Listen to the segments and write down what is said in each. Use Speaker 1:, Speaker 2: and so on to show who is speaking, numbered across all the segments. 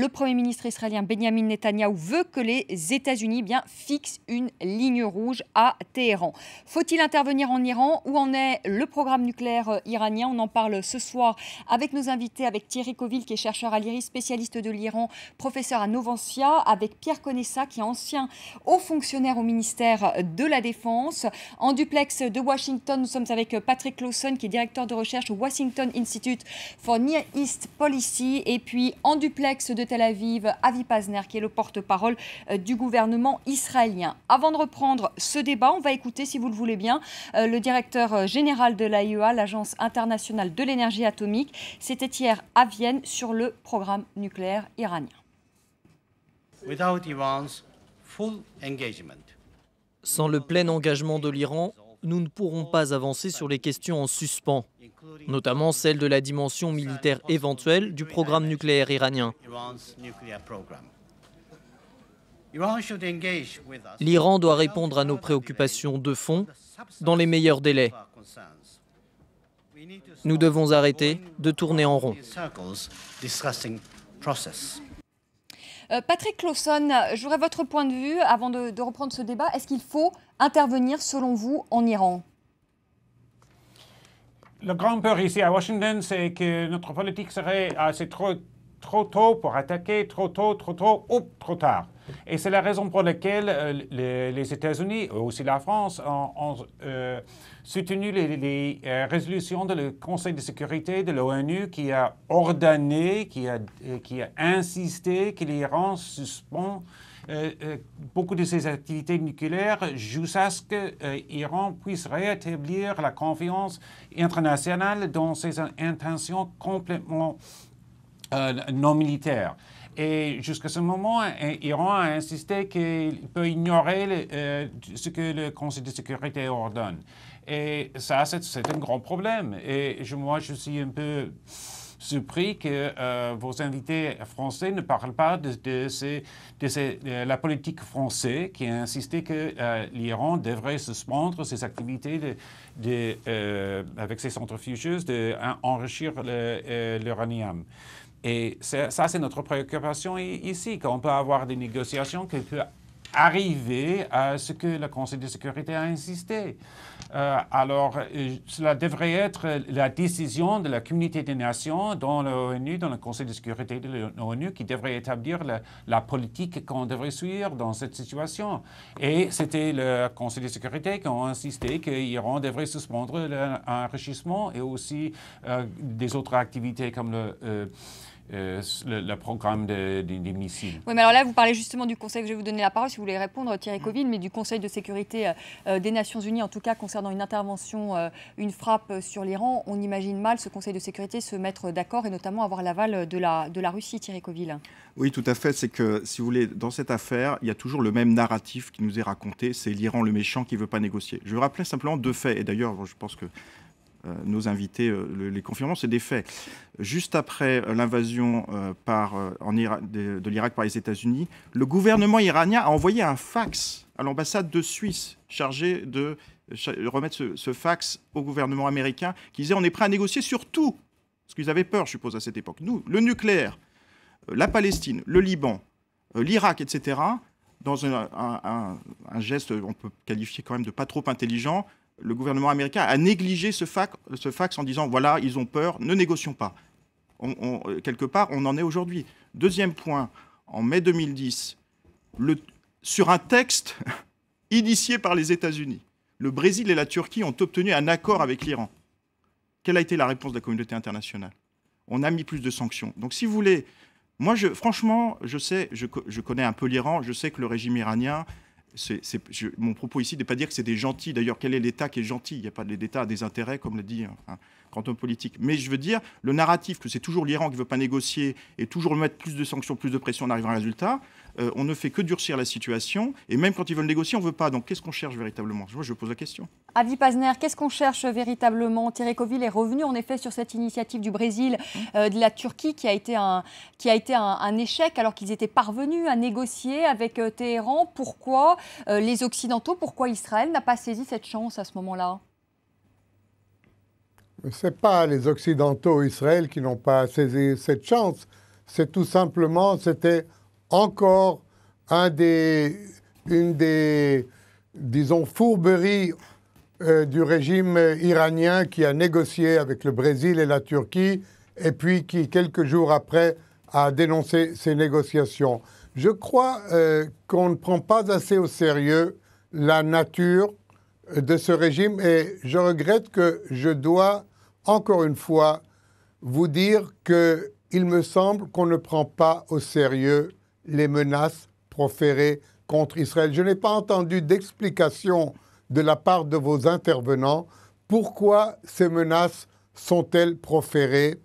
Speaker 1: Le Premier ministre israélien Benjamin Netanyahou veut que les États-Unis fixent une ligne rouge à Téhéran. Faut-il intervenir en Iran? Où en est le programme nucléaire iranien? On en parle ce soir avec nos invités, avec Thierry Coville qui est chercheur à l'IRIS, spécialiste de l'Iran, professeur à Novansia, avec Pierre Conessa qui est ancien haut fonctionnaire au ministère de la Défense. En duplex de Washington, nous sommes avec Patrick Clauson qui est directeur de recherche au Washington Institute for Near East Policy. Et puis en duplex de Tel Aviv, Avi Pazner, qui est le porte-parole du gouvernement israélien. Avant de reprendre ce débat, on va écouter, si vous le voulez bien, le directeur général de l'AIEA, l'Agence internationale de l'énergie atomique. C'était hier à Vienne sur le programme nucléaire iranien.
Speaker 2: Sans le plein engagement de l'Iran, nous ne pourrons pas avancer sur les questions en suspens, notamment celle de la dimension militaire éventuelle du programme nucléaire iranien. L'Iran doit répondre à nos préoccupations de fond dans les meilleurs délais. Nous devons arrêter de tourner en rond.
Speaker 1: Patrick Clauson, j'aurais votre point de vue avant de reprendre ce débat. Est-ce qu'il faut intervenir, selon vous, en Iran?
Speaker 3: Le grand peur ici à Washington, c'est que notre politique serait assez trop tôt pour attaquer, trop tôt ou trop tard. Et c'est la raison pour laquelle les États-Unis, aussi la France, ont soutenu les résolutions du Conseil de sécurité de l'ONU qui a ordonné, qui a insisté que l'Iran suspend beaucoup de ses activités nucléaires jusqu'à ce que l'Iran puisse rétablir la confiance internationale dans ses intentions complètement non militaires. Et jusqu'à ce moment, l'Iran a insisté qu'il peut ignorer ce que le Conseil de sécurité ordonne. Et ça, c'est un grand problème. Et moi, je suis un peu surpris que vos invités français ne parlent pas de la politique française qui a insisté que l'Iran devrait suspendre ses activités avec ses centrifugeuses d'enrichir l'uranium. Et ça, c'est notre préoccupation ici, qu'on peut avoir des négociations qui peuvent arriver à ce que le Conseil de sécurité a insisté. Alors, cela devrait être la décision de la communauté des nations dans l'ONU, dans le Conseil de sécurité de l'ONU, qui devrait établir la politique qu'on devrait suivre dans cette situation. Et c'était le Conseil de sécurité qui a insisté que l'Iran devrait suspendre l'enrichissement et aussi des autres activités comme le programme des missiles.
Speaker 1: Oui, mais alors là, vous parlez justement du Conseil, je vais vous donner la parole si vous voulez répondre, Thierry Coville, mais du Conseil de sécurité des Nations Unies, en tout cas concernant une intervention, une frappe sur l'Iran. On imagine mal ce Conseil de sécurité se mettre d'accord et notamment avoir l'aval de la Russie, Thierry Coville.
Speaker 4: Oui, tout à fait. C'est que, si vous voulez, dans cette affaire, il y a toujours le même narratif qui nous est raconté. C'est l'Iran le méchant qui ne veut pas négocier. Je vais rappeler simplement deux faits. Et d'ailleurs, je pense que nos invités les confirmeront, c'est des faits. Juste après l'invasion de l'Irak par les États-Unis, le gouvernement iranien a envoyé un fax à l'ambassade de Suisse chargé de remettre ce fax au gouvernement américain qui disait on est prêt à négocier sur tout. Parce qu'ils avaient peur, je suppose, à cette époque. Nous, le nucléaire, la Palestine, le Liban, l'Irak, etc., dans un geste, on peut qualifier quand même de pas trop intelligent, le gouvernement américain a négligé ce fax en disant, voilà, ils ont peur, ne négocions pas. Quelque part, on en est aujourd'hui. Deuxième point, en mai 2010, sur un texte initié par les États-Unis, le Brésil et la Turquie ont obtenu un accord avec l'Iran. Quelle a été la réponse de la communauté internationale? On a mis plus de sanctions. Donc, si vous voulez, moi, franchement, je connais un peu l'Iran, je sais que le régime iranien... mon propos ici n'est pas dire que c'est des gentils. D'ailleurs, quel est l'État qui est gentil? Il n'y a pas d'État à des intérêts, comme l'a dit un grand homme politique. Mais je veux dire, le narratif que c'est toujours l'Iran qui ne veut pas négocier et toujours mettre plus de sanctions, plus de pression, on arrive à un résultat. On ne fait que durcir la situation. Et même quand ils veulent négocier, on ne veut pas. Donc, qu'est-ce qu'on cherche véritablement? Moi, je pose la question.
Speaker 1: Avi Pazner, qu'est-ce qu'on cherche véritablement? Thierry Coville est revenu en effet sur cette initiative du Brésil, de la Turquie, qui a été un échec alors qu'ils étaient parvenus à négocier avec Téhéran. Pourquoi les Occidentaux, pourquoi Israël n'a pas saisi cette chance à ce moment-là?
Speaker 5: Ce n'est pas les Occidentaux, Israël, qui n'ont pas saisi cette chance. c'est tout simplement, c'était encore une des, disons, fourberies du régime iranien qui a négocié avec le Brésil et la Turquie, et puis qui, quelques jours après, a dénoncé ces négociations. Je crois qu'on ne prend pas assez au sérieux la nature de ce régime, et je regrette que je dois, encore une fois, vous dire qu'il me semble qu'on ne prend pas au sérieux les menaces proférées contre Israël. Je n'ai pas entendu d'explication de la part de vos intervenants pourquoi ces menaces sont-elles proférées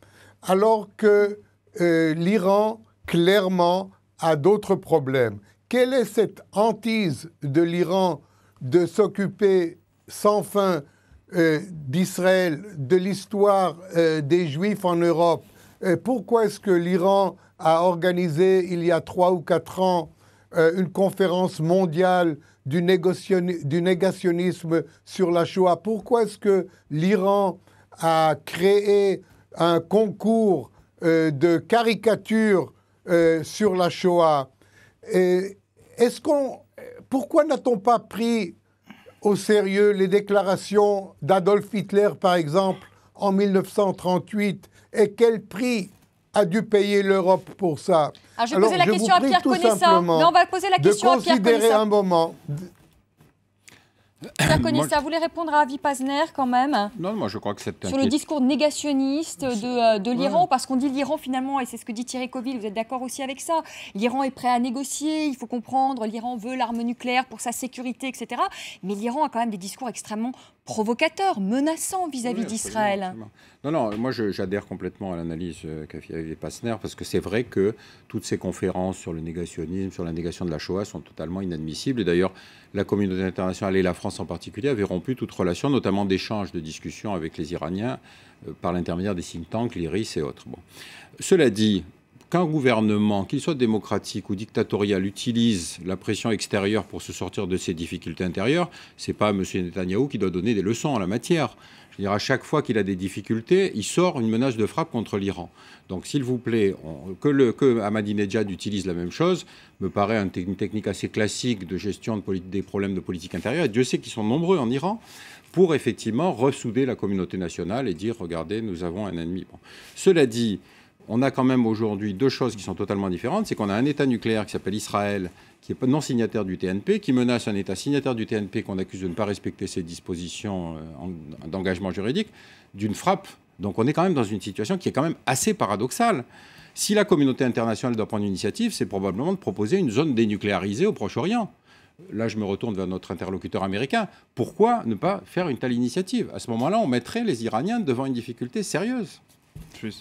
Speaker 5: alors que l'Iran, clairement, a d'autres problèmes. Quelle est cette hantise de l'Iran de s'occuper sans fin d'Israël, de l'histoire des Juifs en Europe? Pourquoi est-ce que l'Iran a organisé, il y a 3 ou 4 ans, une conférence mondiale du négationnisme sur la Shoah? Pourquoi est-ce que l'Iran a créé un concours de caricatures sur la Shoah? Pourquoi n'a-t-on pas pris au sérieux les déclarations d'Adolf Hitler, par exemple, en 1938? Et quel prix a dû payer l'Europe pour ça?
Speaker 1: Alors, je vais poser la question à Pierre Conessa. Non, on va poser la question à Pierre Conessa.
Speaker 5: De considérer un moment.
Speaker 1: Pierre Conessa, vous voulez répondre à Avi Pazner quand même?
Speaker 6: Non, moi je crois que c'est
Speaker 1: sur le discours négationniste de l'Iran, parce qu'on dit l'Iran finalement, et c'est ce que dit Thierry Coville, vous êtes d'accord aussi avec ça, l'Iran est prêt à négocier, il faut comprendre, l'Iran veut l'arme nucléaire pour sa sécurité, etc. Mais l'Iran a quand même des discours extrêmement provocateurs, menaçants vis-à-vis d'Israël.
Speaker 6: Absolument. Non, moi j'adhère complètement à l'analyse qu'a fait Avi Pazner, parce que c'est vrai que toutes ces conférences sur le négationnisme, sur la négation de la Shoah sont totalement inadmissibles. Et d'ailleurs, la communauté internationale et la France en particulier avaient rompu toute relation, notamment d'échanges, de discussions avec les Iraniens par l'intermédiaire des think tanks, l'IRIS et autres. Bon. Cela dit, qu'un gouvernement, qu'il soit démocratique ou dictatorial, utilise la pression extérieure pour se sortir de ses difficultés intérieures, c'est pas M. Netanyahou qui doit donner des leçons en la matière. Je veux dire, à chaque fois qu'il a des difficultés, il sort une menace de frappe contre l'Iran. Donc, s'il vous plaît, que Ahmadinejad utilise la même chose, me paraît une technique assez classique de gestion des problèmes de politique intérieure. Et Dieu sait qu'ils sont nombreux en Iran pour effectivement ressouder la communauté nationale et dire, regardez, nous avons un ennemi. Bon. Cela dit, on a quand même aujourd'hui deux choses qui sont totalement différentes. C'est qu'on a un État nucléaire qui s'appelle Israël, qui est non signataire du TNP, qui menace un État signataire du TNP qu'on accuse de ne pas respecter ses dispositions d'engagement juridique, d'une frappe. Donc on est quand même dans une situation qui est quand même assez paradoxale. Si la communauté internationale doit prendre une initiative, c'est probablement de proposer une zone dénucléarisée au Proche-Orient. Là, je me retourne vers notre interlocuteur américain. Pourquoi ne pas faire une telle initiative? À ce moment-là, on mettrait les Iraniens devant une difficulté sérieuse.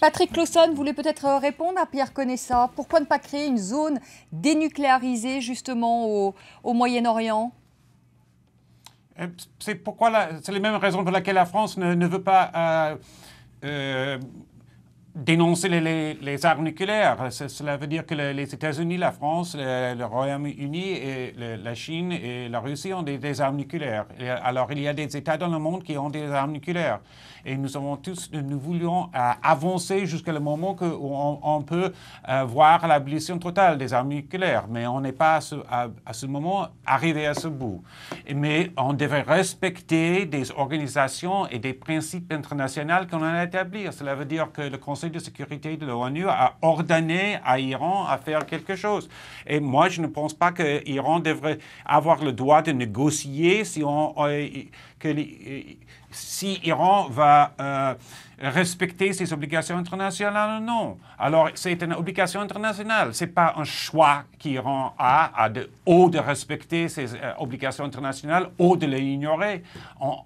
Speaker 1: Patrick Clausson voulait peut-être répondre à Pierre Conessa. Pourquoi ne pas créer une zone dénucléarisée justement au Moyen-Orient?
Speaker 3: C'est les mêmes raisons pour lesquelles la France ne veut pas dénoncer les armes nucléaires. Cela veut dire que les États-Unis, la France, le Royaume-Uni, et la Chine et la Russie ont des armes nucléaires. Alors, il y a des États dans le monde qui ont des armes nucléaires. Et nous voulions avancer jusqu'à le moment où on peut voir l'abolition totale des armes nucléaires. Mais on n'est pas à ce moment arrivé à ce bout. Mais on devrait respecter des organisations et des principes internationaux qu'on a établis. Cela veut dire que le Conseil de sécurité de l'ONU a ordonné à l'Iran à faire quelque chose. Et moi, je ne pense pas que l'Iran devrait avoir le droit de négocier si l'Iran va respecter ses obligations internationales ou non. Alors, c'est une obligation internationale. Ce n'est pas un choix qu'Iran a de respecter ses obligations internationales ou de les ignorer.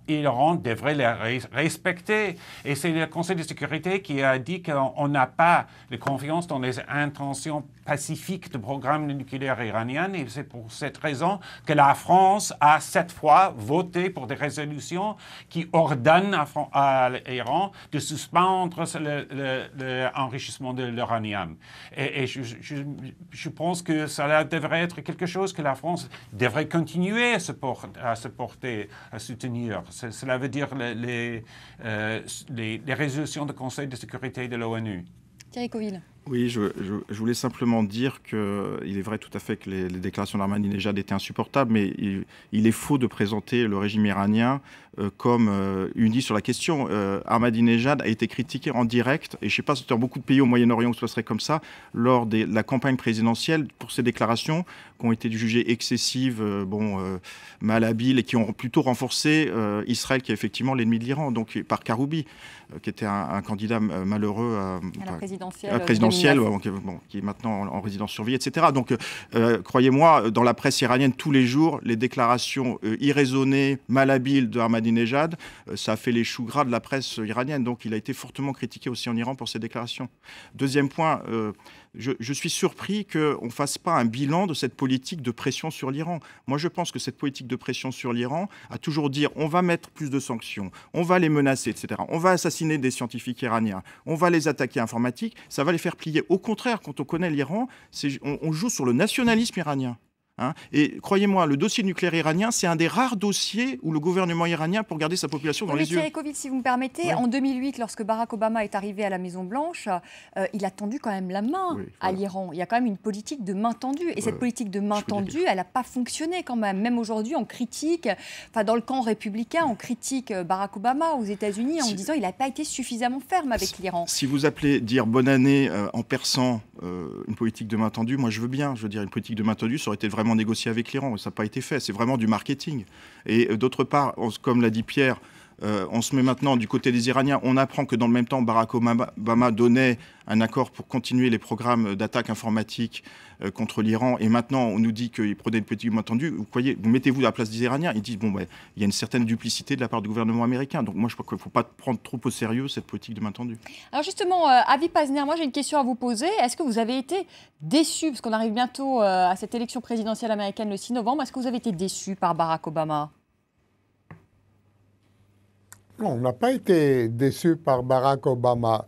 Speaker 3: L'Iran devrait les respecter. Et c'est le Conseil de sécurité qui a dit qu'on n'a pas de confiance dans les intentions pacifiques du programme nucléaire iranien. Et c'est pour cette raison que la France a 7 fois voté pour des résolutions qui ordonnent à l'Iran de suspendre l'enrichissement de l'uranium. Et je pense que ça devrait être quelque chose que la France devrait continuer à soutenir. Cela veut dire les résolutions du Conseil de sécurité de l'ONU.
Speaker 1: Thierry Coville.
Speaker 4: Oui, je voulais simplement dire qu'il est vrai tout à fait que les déclarations d'Ahmadinejad étaient insupportables, mais il est faux de présenter le régime iranien comme uni sur la question. Ahmadinejad a été critiqué en direct, et je ne sais pas si dans beaucoup de pays au Moyen-Orient où ce serait comme ça, lors de la campagne présidentielle, pour ces déclarations qui ont été jugées excessives, malhabiles, et qui ont plutôt renforcé Israël, qui est effectivement l'ennemi de l'Iran, donc par Karoubi, qui était un candidat malheureux à
Speaker 1: la
Speaker 4: présidentielle. Qui est maintenant en résidence surveillée, etc. Donc, croyez-moi, dans la presse iranienne, tous les jours, les déclarations irraisonnées, malhabiles de Ahmadinejad, ça a fait les choux gras de la presse iranienne. Donc, il a été fortement critiqué aussi en Iran pour ces déclarations. Deuxième point, je suis surpris qu'on ne fasse pas un bilan de cette politique de pression sur l'Iran. Moi, je pense que cette politique de pression sur l'Iran a toujours dit on va mettre plus de sanctions, on va les menacer, etc. On va assassiner des scientifiques iraniens, on va les attaquer informatiques, ça va les faire plier. Au contraire, quand on connaît l'Iran, on joue sur le nationalisme iranien. Et croyez-moi, le dossier nucléaire iranien, c'est un des rares dossiers où le gouvernement iranien peut regarder sa population dans les yeux.
Speaker 1: Thierry Kovic, si vous me permettez, en 2008, lorsque Barack Obama est arrivé à la Maison-Blanche, il a tendu quand même la main à l'Iran. Il y a quand même une politique de main tendue. Et cette politique de main tendue, elle n'a pas fonctionné quand même. Même aujourd'hui, on critique, dans le camp républicain, on critique Barack Obama aux États-Unis en disant qu'il n'a pas été suffisamment ferme avec l'Iran.
Speaker 4: Si vous appelez dire bonne année en perçant une politique de main tendue, moi je veux bien. Je veux dire, une politique de main tendue, ça aurait été vraiment négocier avec l'Iran. Ça n'a pas été fait. C'est vraiment du marketing. Et d'autre part, comme l'a dit Pierre, on se met maintenant du côté des Iraniens. On apprend que dans le même temps, Barack Obama donnait un accord pour continuer les programmes d'attaque informatique contre l'Iran. Et maintenant, on nous dit qu'il prenait une politique de main tendue. Vous voyez, vous mettez-vous à la place des Iraniens. Ils disent, il y a une certaine duplicité de la part du gouvernement américain. Donc moi, je crois qu'il ne faut pas prendre trop au sérieux cette politique de main tendue.
Speaker 1: Alors justement, Avi Pazner, moi j'ai une question à vous poser. Est-ce que vous avez été déçu, parce qu'on arrive bientôt à cette élection présidentielle américaine le 6 novembre, est-ce que vous avez été déçu par Barack Obama ?
Speaker 5: Non, on n'a pas été déçu par Barack Obama.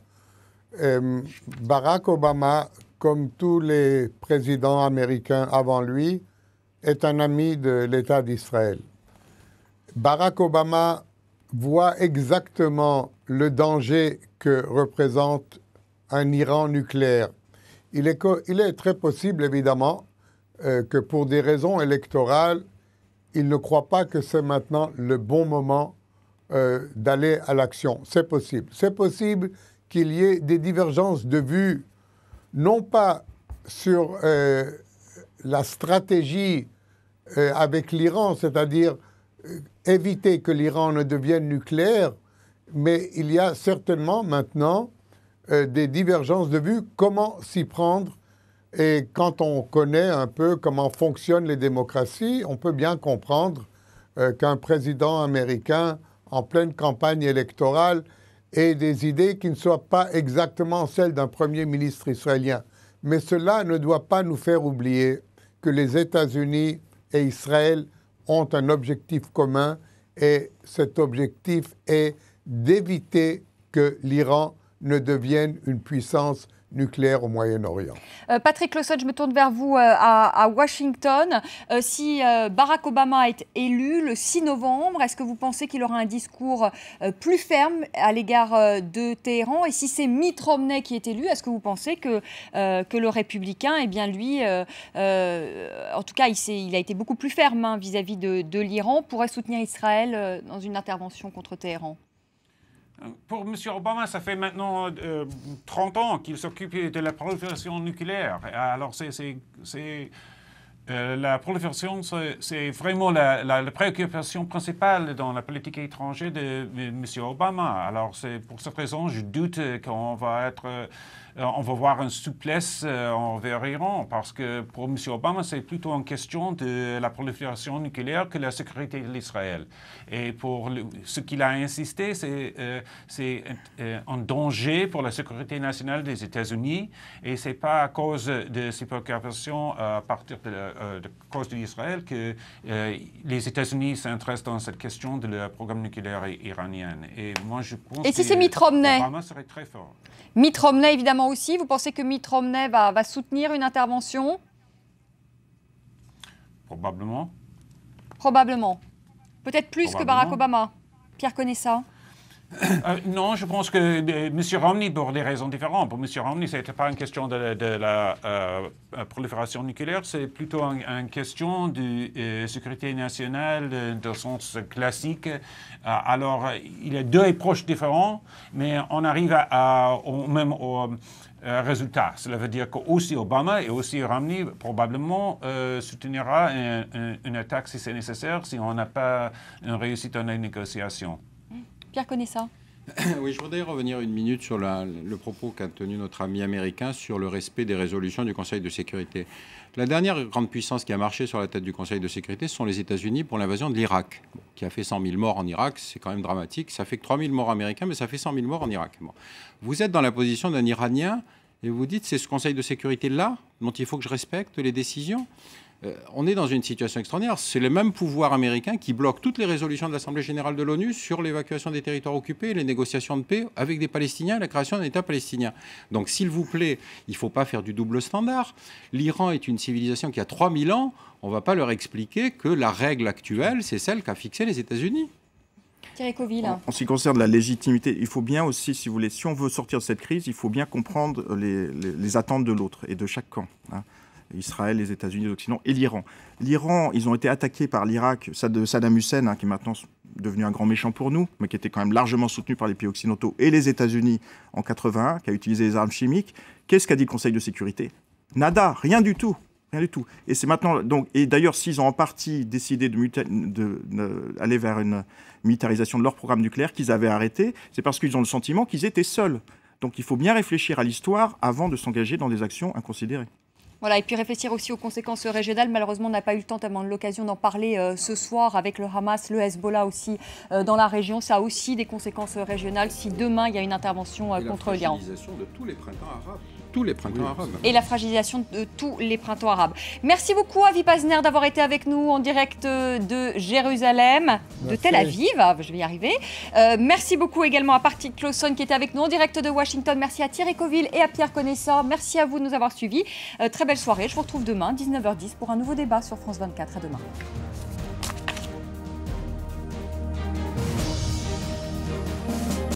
Speaker 5: Barack Obama, comme tous les présidents américains avant lui, est un ami de l'État d'Israël. Barack Obama voit exactement le danger que représente un Iran nucléaire. Il est très possible, évidemment, que pour des raisons électorales, il ne croit pas que c'est maintenant le bon moment d'aller à l'action. C'est possible. C'est possible qu'il y ait des divergences de vues, non pas sur la stratégie avec l'Iran, c'est-à-dire éviter que l'Iran ne devienne nucléaire, mais il y a certainement maintenant des divergences de vues, comment s'y prendre. Et quand on connaît un peu comment fonctionnent les démocraties, on peut bien comprendre qu'un président américain en pleine campagne électorale ait des idées qui ne soient pas exactement celles d'un premier ministre israélien. Mais cela ne doit pas nous faire oublier que les États-Unis et Israël ont un objectif commun, et cet objectif est d'éviter que l'Iran ne devienne une puissance nucléaire au Moyen-Orient.
Speaker 1: Patrick Lawson, je me tourne vers vous à Washington. Si Barack Obama est élu le 6 novembre, est-ce que vous pensez qu'il aura un discours plus ferme à l'égard de Téhéran? Et si c'est Mitt Romney qui est élu, est-ce que vous pensez que le républicain, eh bien lui, en tout cas, il a été beaucoup plus ferme vis-à-vis de l'Iran, pourrait soutenir Israël dans une intervention contre Téhéran?
Speaker 3: Pour M. Obama, ça fait maintenant 30 ans qu'il s'occupe de la prolifération nucléaire. Alors, la prolifération, c'est vraiment la préoccupation principale dans la politique étrangère de M. Obama. Alors, c'est pour cette raison, je doute qu'on va voir une souplesse envers l'Iran, parce que pour M. Obama, c'est plutôt une question de la prolifération nucléaire que la sécurité de l'Israël. Et pour ce qu'il a insisté, c'est un danger pour la sécurité nationale des États-Unis, et ce n'est pas à cause de ces préoccupations à partir de cause de l'Israël que les États-Unis s'intéressent dans cette question de le programme nucléaire iranien. Et moi, je pense
Speaker 1: que c'est Mitt Romney,
Speaker 3: Obama serait très fort.
Speaker 1: Mitt Romney, évidemment aussi. Vous pensez que Mitt Romney va soutenir une intervention?
Speaker 3: Probablement.
Speaker 1: Probablement. Peut-être plus que Barack Obama. Pierre Conessa.
Speaker 3: Non, je pense que M. Romney, pour des raisons différentes, pour M. Romney, ce n'était pas une question de la prolifération nucléaire, c'est plutôt une question de sécurité nationale dans le sens classique. Alors, il y a deux approches différentes, mais on arrive au même résultat. Cela veut dire qu'aussi Obama et aussi Romney probablement soutenira une attaque si c'est nécessaire, si on n'a pas une réussite dans les négociations.
Speaker 1: Pierre Conessa.
Speaker 6: Oui, je voudrais revenir une minute sur le propos qu'a tenu notre ami américain sur le respect des résolutions du Conseil de sécurité. La dernière grande puissance qui a marché sur la tête du Conseil de sécurité, ce sont les États-Unis pour l'invasion de l'Irak, qui a fait 100 000 morts en Irak. C'est quand même dramatique. Ça fait que 3 000 morts américains, mais ça fait 100 000 morts en Irak. Bon. Vous êtes dans la position d'un Iranien et vous dites, c'est ce Conseil de sécurité-là dont il faut que je respecte les décisions. On est dans une situation extraordinaire. C'est le même pouvoir américain qui bloque toutes les résolutions de l'Assemblée générale de l'ONU sur l'évacuation des territoires occupés, les négociations de paix avec des Palestiniens et la création d'un État palestinien. Donc, s'il vous plaît, il ne faut pas faire du double standard. L'Iran est une civilisation qui a 3000 ans. On ne va pas leur expliquer que la règle actuelle, c'est celle qu'a fixée les États-Unis.
Speaker 1: Thierry Coville.
Speaker 4: En ce qui concerne la légitimité, il faut bien aussi, si vous voulez, si on veut sortir de cette crise, il faut bien comprendre les attentes de l'autre et de chaque camp. Hein. Israël, les États-Unis, l'Occident et l'Iran. L'Iran, ils ont été attaqués par l'Irak de Saddam Hussein, hein, qui est maintenant devenu un grand méchant pour nous, mais qui était quand même largement soutenu par les pays occidentaux et les États-Unis en 81, qui a utilisé les armes chimiques. Qu'est-ce qu'a dit le Conseil de sécurité? Nada, rien du tout. Rien du tout. Et c'est maintenant. Donc, et d'ailleurs, s'ils ont en partie décidé d'aller vers une militarisation de leur programme nucléaire qu'ils avaient arrêté, c'est parce qu'ils ont le sentiment qu'ils étaient seuls. Donc il faut bien réfléchir à l'histoire avant de s'engager dans des actions inconsidérées.
Speaker 1: Voilà, et puis réfléchir aussi aux conséquences régionales. Malheureusement, on n'a pas eu le temps, tellement l'occasion d'en parler ce soir avec le Hamas, le Hezbollah aussi dans la région. Ça a aussi des conséquences régionales si demain il y a une intervention contre l'Iran.
Speaker 6: La fragilisation de tous les printemps arabes. Tous les printemps arabes.
Speaker 1: Et la fragilisation de tous les printemps arabes. Merci beaucoup Avi Pazner d'avoir été avec nous en direct de Jérusalem, de Tel Aviv, je vais y arriver. Merci beaucoup également à Patrick Clausson qui était avec nous en direct de Washington. Merci à Thierry Coville et à Pierre Conessa. Merci à vous de nous avoir suivis. Très belle soirée. Je vous retrouve demain, 19h10, pour un nouveau débat sur France 24. À demain.